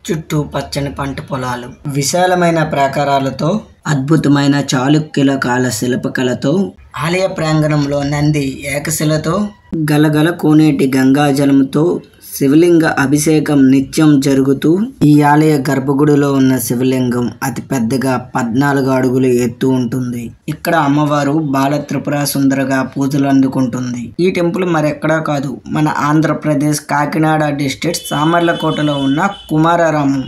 చుట్టూ పచ్చని పంట పొలాలు, విశాలమైన ప్రాకారాలతో, అద్భుతమైన చాళుక్యుల కాల శిల్పకళతో, ఆలయ ప్రాంగణంలో నంది ఏకశిలతో, గలగల కోనేటి గంగాజలంతో శివలింగ అభిషేకం నిత్యం జరుగుతూ, ఈ ఆలయ గర్భగుడిలో ఉన్న శివలింగం అతి పెద్దగా 14 అడుగులు ఎత్తు ఉంటుంది. ఇక్కడ అమ్మవారు బాల త్రిపుర సుందరగా పూజలు అందుకుంటుంది. ఈ టెంపుల్ మరెక్కడా కాదు, మన ఆంధ్రప్రదేశ్ కాకినాడ డిస్ట్రిక్ట్ సామర్లకోటలో ఉన్న కుమారారామం.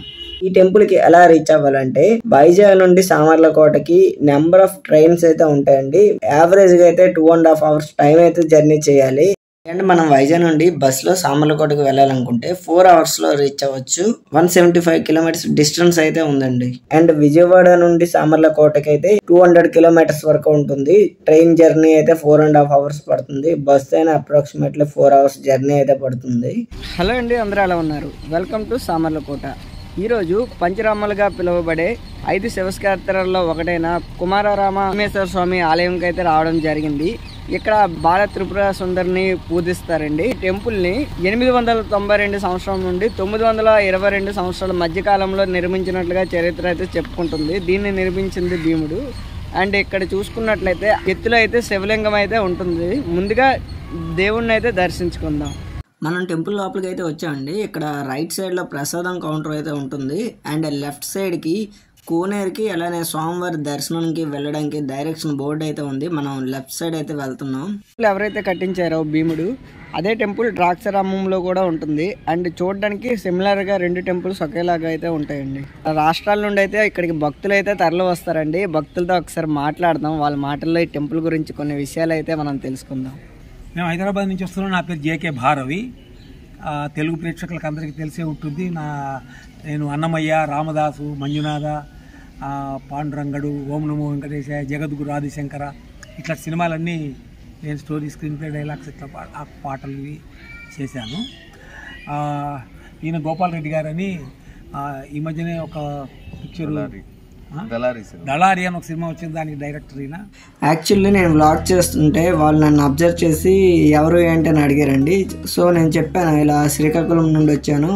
ఈ టెంపుల్ కి ఎలా రీచ్ అవ్వాలంటే వైజాగ్ నుండి సామర్లకోటకి నెంబర్ ఆఫ్ ట్రైన్స్ అయితే ఉంటాయండి. యావరేజ్ గా అయితే 2.5 hours టైం అయితే జర్నీ చేయాలి. అండ్ మనం వైజాగ్ నుండి బస్ లో సామర్లకోటకి వెళ్ళాలనుకుంటే 4 hours లో రీచ్ అవ్వచ్చు. 175 kilometers డిస్టెన్స్ అయితే ఉందండి. అండ్ విజయవాడ నుండి సామర్లకోటకి అయితే 200 kilometers వరకు ఉంటుంది. ట్రైన్ జర్నీ అయితే 4.5 hours పడుతుంది. బస్ అయినా అప్రాక్సిమేట్లీ 4 hours జర్నీ అయితే పడుతుంది. హలో అండి, అందరూ ఎలా ఉన్నారు? Welcome to Samarlakota. ఈరోజు పంచరామాలుగా పిలువబడే 5 శివక్షేత్రాల్లో ఒకటైన కుమారారామేశ్వర స్వామి ఆలయంకి అయితే రావడం జరిగింది. ఇక్కడ బాల త్రిపుర సుందరిని పూజిస్తారండి. టెంపుల్ని 892 సంవత్సరం నుండి 922 సంవత్సరాల మధ్యకాలంలో నిర్మించినట్లుగా చరిత్ర అయితే చెప్పుకుంటుంది. దీన్ని నిర్మించింది భీముడు. అండ్ ఇక్కడ చూసుకున్నట్లయితే ఎత్తులో అయితే శివలింగం అయితే ఉంటుంది. ముందుగా దేవుణ్ణి అయితే దర్శించుకుందాం. మనం టెంపుల్ లోపలికి అయితే వచ్చామండి. ఇక్కడ రైట్ సైడ్లో ప్రసాదం కౌంటర్ అయితే ఉంటుంది. అండ్ లెఫ్ట్ సైడ్కి కోనేరుకి అలానే స్వామివారి దర్శనానికి వెళ్ళడానికి డైరెక్షన్ బోర్డు అయితే ఉంది. మనం లెఫ్ట్ సైడ్ అయితే వెళ్తున్నాం. ఎవరైతే కట్టించారో భీముడు, అదే టెంపుల్ ద్రాక్షారామంలో కూడా ఉంటుంది. అండ్ చూడడానికి సిమిలర్గా 2 టెంపుల్స్ ఒకేలాగా అయితే ఉంటాయండి. రాష్ట్రాల నుండి అయితే ఇక్కడికి భక్తులు అయితే తరలి వస్తారండి. భక్తులతో ఒకసారి మాట్లాడదాం. వాళ్ళ మాటల్లో ఈ టెంపుల్ గురించి కొన్ని విషయాలు అయితే మనం తెలుసుకుందాం. మేము హైదరాబాద్ నుంచి వస్తున్నాం. నా పేరు జేకే భారవి. తెలుగు ప్రేక్షకులకు అందరికీ తెలిసే ఉంటుంది. నేను అన్నమయ్య, రామదాసు, మంజునాథ, పాండురంగడు, ఓం నమో వెంకటేశ, జగద్గురు ఆదిశంకర ఇట్లా సినిమాలన్నీ నేను స్టోరీ, స్క్రీన్ ప్లే, డైలాగ్స్ ఇట్లా పాటలు ఇవి చేశాను. ఈయన గోపాల్ రెడ్డి గారని ఈ మధ్యనే ఒక పిక్చర్ దళారి అని ఒక సినిమా వచ్చింది, దానికి డైరెక్టర్ ఈయన. యాక్చువల్లీ నేను వ్లాగ్ చేస్తుంటే వాళ్ళు నన్ను అబ్జర్వ్ చేసి ఎవరు ఏంటి అని అడిగారండి. సో నేను చెప్పాను, ఇలా శ్రీకాకుళం నుండి వచ్చాను,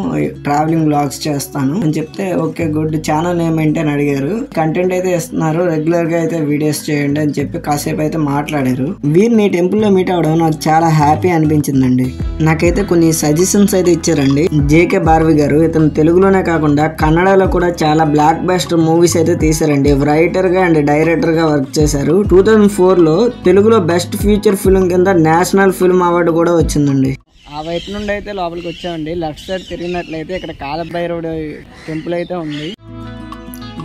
ట్రావెలింగ్ వ్లాగ్స్ చేస్తాను అని చెప్తే ఓకే గుడ్, ఛానల్ నేమ్ ఏంటి అని అడిగారు. కంటెంట్ అయితే ఇస్తున్నారు, రెగ్యులర్ గా అయితే వీడియోస్ చేయండి అని చెప్పి కాసేపు అయితే మాట్లాడారు. వీరిని టెంపుల్ లో మీట్ అవ్వడం నాకు చాలా హ్యాపీ అనిపించిందండి. నాకైతే కొన్ని సజెషన్స్ అయితే ఇచ్చారండి జేకే భారవి గారు. ఇతను తెలుగులోనే కాకుండా కన్నడలో కూడా చాలా బ్లాక్ బస్టర్ మూవీస్ అయితే తీసారండి. రైటర్ గా అండ్ డైరెక్టర్ గా వర్క్ చేశారు. 2004 లో తెలుగులో బెస్ట్ ఫీచర్ ఫిల్మ్ కింద నేషనల్ ఫిల్మ్ అవార్డు కూడా వచ్చిందండి. ఆ వైపు నుండి అయితే లోపలికి వచ్చామండి. లెఫ్ట్ సైడ్ తిరిగినట్లయితే ఇక్కడ కాలభైరవుడు టెంపుల్ అయితే ఉంది.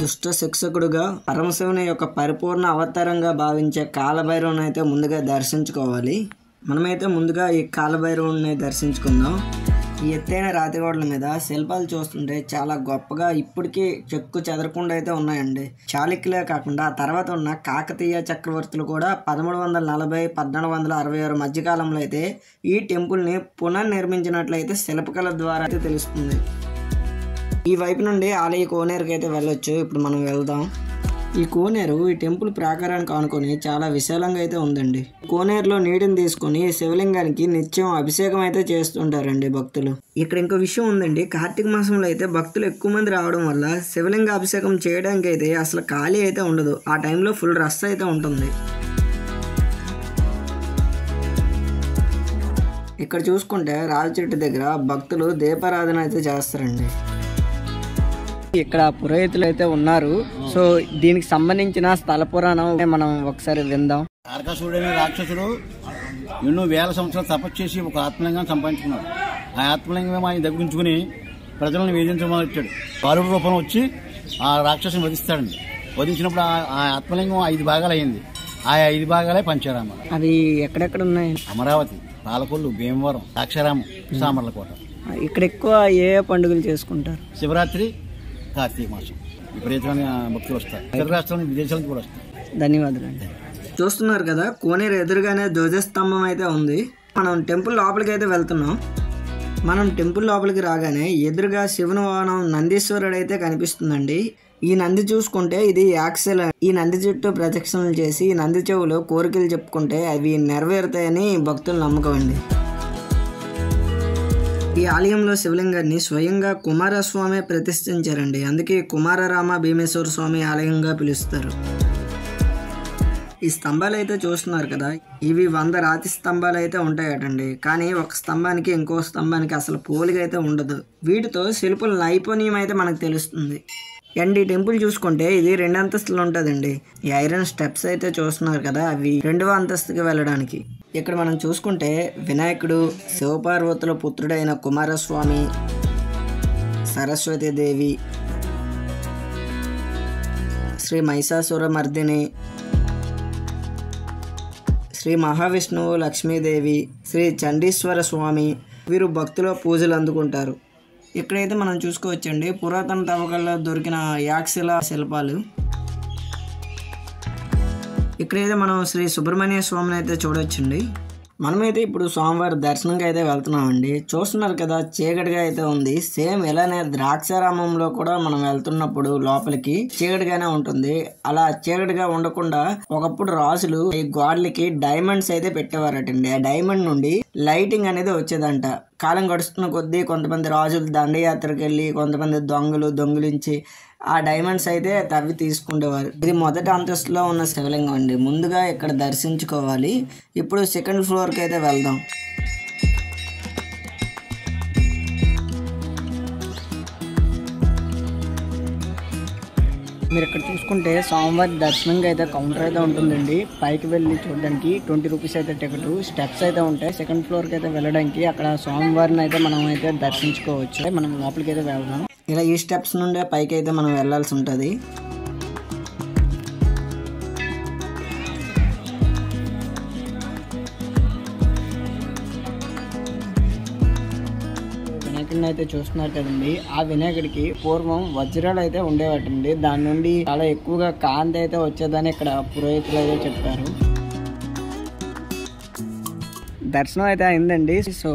దుష్ట శిక్షకుడుగా పరమశివుని యొక్క పరిపూర్ణ అవతారంగా భావించే కాలభైరవుని అయితే ముందుగా దర్శించుకోవాలి. మనమైతే ముందుగా ఈ కాలభైరవుని దర్శించుకుందాం. ఈ ఎత్తైన రాతిగోడల మీద శిల్పాలు చూస్తుంటే చాలా గొప్పగా ఇప్పటికీ చెక్కు చెదరకుండా అయితే ఉన్నాయండి. చాళుక్యులే కాకుండా ఆ తర్వాత ఉన్న కాకతీయ చక్రవర్తులు కూడా 1340-1466 మధ్యకాలంలో అయితే ఈ టెంపుల్ని పునర్నిర్మించినట్లయితే శిల్పకళ ద్వారా అయితే తెలుస్తుంది. ఈ వైపు నుండి ఆలయ కోనేరుకి అయితే వెళ్ళొచ్చు. ఇప్పుడు మనం వెళ్దాం. ఈ కోనేరు ఈ టెంపుల్ ప్రాకారానికి ఆనుకొని చాలా విశాలంగా అయితే ఉందండి. కోనేరులో నీటిని తీసుకొని శివలింగానికి నిత్యం అభిషేకం అయితే చేస్తుంటారండి భక్తులు. ఇక్కడ ఇంకో విషయం ఉందండి, కార్తీక మాసంలో అయితే భక్తులు ఎక్కువ మంది రావడం వల్ల శివలింగ అభిషేకం చేయడానికి అయితే అసలు ఖాళీ అయితే ఉండదు. ఆ టైంలో ఫుల్ రష్ అయితే ఉంటుంది. ఇక్కడ చూసుకుంటే రావి చెట్టు దగ్గర భక్తులు దీపారాధన అయితే చేస్తారండి. ఇక్కడ పురోహితులు అయితే ఉన్నారు. సో దీనికి సంబంధించిన స్థల పురాణం మనం ఒకసారి విందాం. తారకాసురుడు అనే రాక్షసుడు ఎన్నో వేల సంవత్సరాలు తపస్సు చేసి ఒక ఆత్మలింగాన్ని సంపాదించుకున్నాడు. ఆ ఆత్మలింగం ఆయన దగ్గర ఉంచుకుని ప్రజలను వేధించమొదలెట్టాడు. బాలుడు రూపంలో వచ్చి ఆ రాక్షసుని వధిస్తాడండి. వధించినప్పుడు ఆ ఆత్మలింగం 5 భాగాలు అయింది. ఆ 5 భాగాలే పంచారామాలు. అవి ఎక్కడెక్కడ ఉన్నాయి? అమరావతి, పాలకొల్లు, భీమవరం, ద్రాక్షారామం, సామర్లకోట. ఇక్కడ ఎక్కువ ఏ పండుగలు చేసుకుంటారు? శివరాత్రి, కార్తీక మాసం విపరీతమైన భక్తులు వస్తారు. ఇతర రాష్ట్రాల విదేశాలకు కూడా వస్తారు. ధన్యవాదాలు. చూస్తున్నారు కదా, కోనేరు ఎదురుగానే ధ్వజస్తంభం అయితే ఉంది. మనం టెంపుల్ లోపలికి అయితే వెళ్తున్నాం. మనం టెంపుల్ లోపలికి రాగానే ఎదురుగా శివుని వాహనం నందీశ్వరుడు అయితే కనిపిస్తుందండి. ఈ నంది చూసుకుంటే ఇది యాక్సెల్. ఈ నంది చుట్టూ ప్రదక్షిణలు చేసి ఈ నంది చెవులో కోరికలు చెప్పుకుంటే అవి నెరవేరుతాయని భక్తులు నమ్మకం అండి. ఈ ఆలయంలో శివలింగాన్ని స్వయంగా కుమారస్వామి ప్రతిష్ఠించారండి. అందుకే కుమారరామ భీమేశ్వర స్వామి ఆలయంగా పిలుస్తారు. ఈ స్తంభాలు అయితే చూస్తున్నారు కదా, ఇవి 100 రాతి స్తంభాలు అయితే ఉంటాయటండి. కానీ ఒక స్తంభానికి ఇంకో స్తంభానికి అసలు పోలిక అయితే ఉండదు. వీటితో శిల్పుల నైపుణ్యం అయితే మనకు తెలుస్తుంది. అండ్ ఈ టెంపుల్ చూసుకుంటే ఇది 2 అంతస్తులు ఉంటుందండి. ఈ ఐరన్ స్టెప్స్ అయితే చూస్తున్నారు కదా, అవి 2వ అంతస్తుకి వెళ్ళడానికి. ఇక్కడ మనం చూసుకుంటే వినాయకుడు, శివపార్వతుల పుత్రుడైన కుమారస్వామి, సరస్వతీదేవి, శ్రీ మహిషాసురమర్దిని, శ్రీ మహావిష్ణువు, లక్ష్మీదేవి, శ్రీ చండీశ్వర స్వామి వీరు భక్తుల పూజలు అందుకుంటారు. ఇక్కడైతే మనం చూసుకోవచ్చండి పురాతన తవ్వకాల్లో దొరికిన యాక్షిల శిల్పాలు. ఇక్కడైతే మనం శ్రీ సుబ్రహ్మణ్య స్వామిని అయితే చూడొచ్చండి. మనమైతే ఇప్పుడు స్వామివారి దర్శనంకి అయితే వెళ్తున్నామండి. చూస్తున్నారు కదా చీకటిగా అయితే ఉంది. సేమ్ ఇలానే ద్రాక్షారామంలో కూడా మనం వెళ్తున్నప్పుడు లోపలికి చీకటిగానే ఉంటుంది. అలా చీకటిగా ఉండకుండా ఒకప్పుడు రాజులు ఈ గోడలకి డైమండ్స్ అయితే పెట్టేవారటండి. ఆ డైమండ్ నుండి లైటింగ్ అనేది వచ్చేదంట. కాలం గడుస్తున్న కొద్దీ కొంతమంది రాజులు దండయాత్రకు వెళ్ళి కొంతమంది దొంగిలించి ఆ డైమండ్స్ అయితే తవ్వి తీసుకుంటేవారు. ఇది మొదటి అంతస్తులో ఉన్న శివలింగం అండి. ముందుగా ఇక్కడ దర్శించుకోవాలి. ఇప్పుడు సెకండ్ ఫ్లోర్కి అయితే వెళ్దాం. మీరు ఇక్కడ చూసుకుంటే స్వామివారి దర్శనంగా అయితే కౌంటర్ అయితే ఉంటుందండి. పైకి వెళ్ళి చూడడానికి 20 రూపీస్ అయితే టికెట్. స్టెప్స్ అయితే ఉంటాయి. సెకండ్ ఫ్లోర్కి అయితే వెళ్ళడానికి అక్కడ స్వామివారిని అయితే మనం అయితే దర్శించుకోవచ్చు. మనం లోపలికి అయితే వెళ్దాం. ఇలా ఈ స్టెప్స్ నుండే పైకి అయితే మనం వెళ్ళాల్సి ఉంటుంది. వినాయకుడిని అయితే చూస్తున్నారు కదండి. ఆ వినాయకుడికి పూర్వం వజ్రాలు అయితే ఉండేవాటండి. దాని నుండి చాలా ఎక్కువగా కాంతి అయితే వచ్చేదని ఇక్కడ పురోహితులు అయితే చెప్పారు. దర్శనం అయితే అయిందండి. సో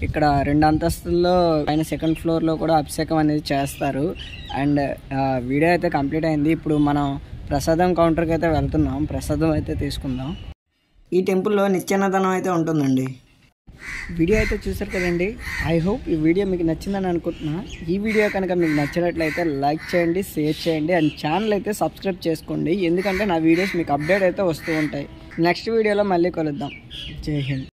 ఇక్కడ 2 అంతస్తుల్లో పైన సెకండ్ ఫ్లోర్లో కూడా అభిషేకం అనేది చేస్తారు. అండ్ వీడియో అయితే కంప్లీట్ అయింది. ఇప్పుడు మనం ప్రసాదం కౌంటర్కి అయితే వెళ్తున్నాం. ప్రసాదం అయితే తీసుకుందాం. ఈ టెంపుల్లో నిత్యాన్నదానం అయితే ఉంటుందండి. వీడియో అయితే చూసారు కదండి. ఐ హోప్ ఈ వీడియో మీకు నచ్చిందని అనుకుంటున్నా. ఈ వీడియో కనుక మీకు నచ్చినట్లయితే లైక్ చేయండి, షేర్ చేయండి అండ్ ఛానల్ అయితే సబ్స్క్రైబ్ చేసుకోండి. ఎందుకంటే నా వీడియోస్ మీకు అప్డేట్ అయితే వస్తూ ఉంటాయి. నెక్స్ట్ వీడియోలో మళ్ళీ కలుద్దాం. జై హింద్.